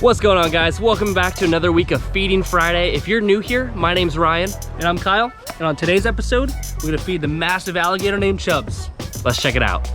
What's going on, guys? Welcome back to another week of Feeding Friday. If you're new here, my name's Ryan. And I'm Kyle. And on today's episode, we're gonna feed the massive alligator named Chubbs. Let's check it out.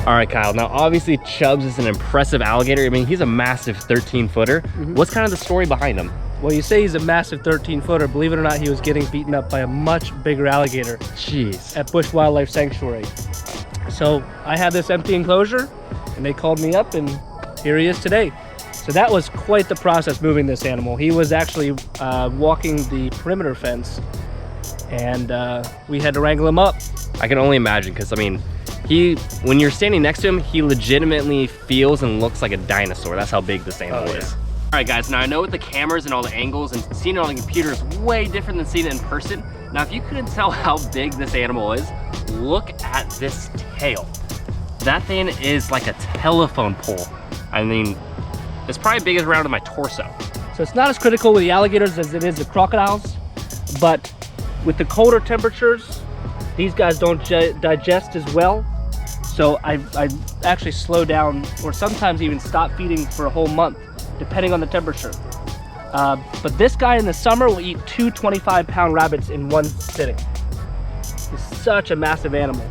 All right, Kyle, now obviously Chubbs is an impressive alligator. I mean, he's a massive 13-footer. What's kind of the story behind him? Well, you say he's a massive 13-footer. Believe it or not, he was getting beaten up by a much bigger alligator. Jeez. At Bush Wildlife Sanctuary. So I had this empty enclosure and they called me up and here he is today. So that was quite the process moving this animal. He was actually walking the perimeter fence and we had to wrangle him up. I can only imagine, because I mean, when you're standing next to him, he legitimately feels and looks like a dinosaur. That's how big this animal is. All right, guys, now I know with the cameras and all the angles and seeing it on the computer is way different than seeing it in person. Now, if you couldn't tell how big this animal is, look at this tail. That thing is like a telephone pole. I mean, it's probably big as around to my torso. So it's not as critical with the alligators as it is the crocodiles, but with the colder temperatures, these guys don't digest as well. So I actually slow down or sometimes even stop feeding for a whole month, depending on the temperature. But this guy in the summer will eat 2 25-pound rabbits in one sitting. He's such a massive animal.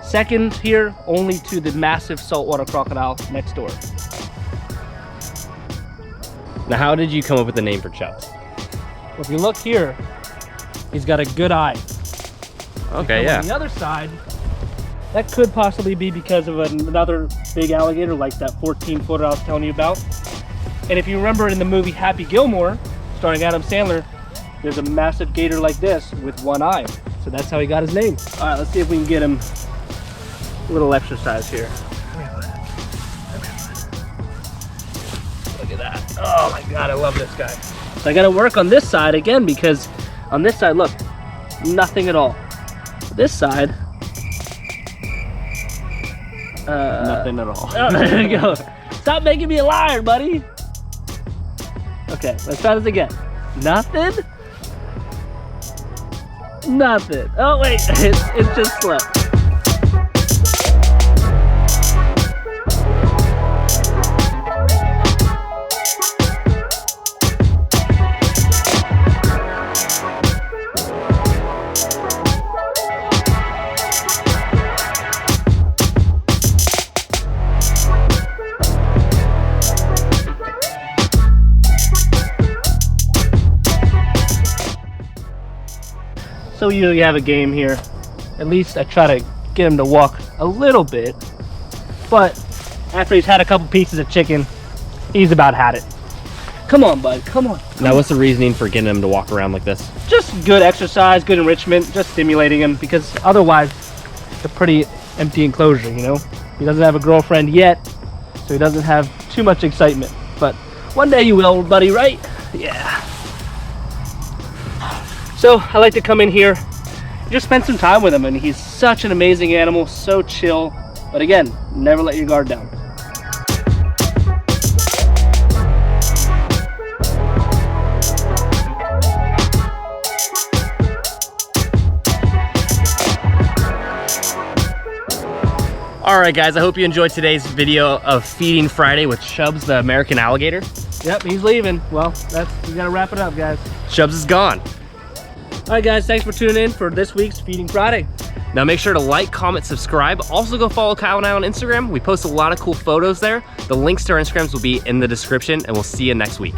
Second here, only to the massive saltwater crocodile next door. Now, how did you come up with the name for Chubbs? Well, if you look here, he's got a good eye. Okay, yeah. On the other side, that could possibly be because of another big alligator like that 14-footer I was telling you about. And if you remember in the movie Happy Gilmore, starring Adam Sandler, there's a massive gator like this with one eye. So that's how he got his name. All right, let's see if we can get him a little exercise here. Look at that. Oh my God, I love this guy. So I gotta work on this side again because on this side, look, nothing at all. This side, nothing at all. Oh, there you go. Stop making me a liar, buddy. Okay, let's try this again. Nothing? Nothing. Oh wait, it's just slipped. So we usually have a game here. At least I try to get him to walk a little bit. But after he's had a couple pieces of chicken, he's about had it. Come on, bud, come on. Now, what's the reasoning for getting him to walk around like this? Just good exercise, good enrichment, just stimulating him, because otherwise it's a pretty empty enclosure, you know? He doesn't have a girlfriend yet, so he doesn't have too much excitement. But one day you will, buddy, right? Yeah. So I like to come in here and just spend some time with him, and he's such an amazing animal, so chill. But again, never let your guard down. All right, guys, I hope you enjoyed today's video of Feeding Friday with Chubbs, the American alligator. Yep, he's leaving. Well, we gotta wrap it up, guys. Chubbs is gone. All right, guys, thanks for tuning in for this week's Feeding Friday. Now make sure to like, comment, subscribe. Also go follow Kyle and I on Instagram. We post a lot of cool photos there. The links to our Instagrams will be in the description, and we'll see you next week.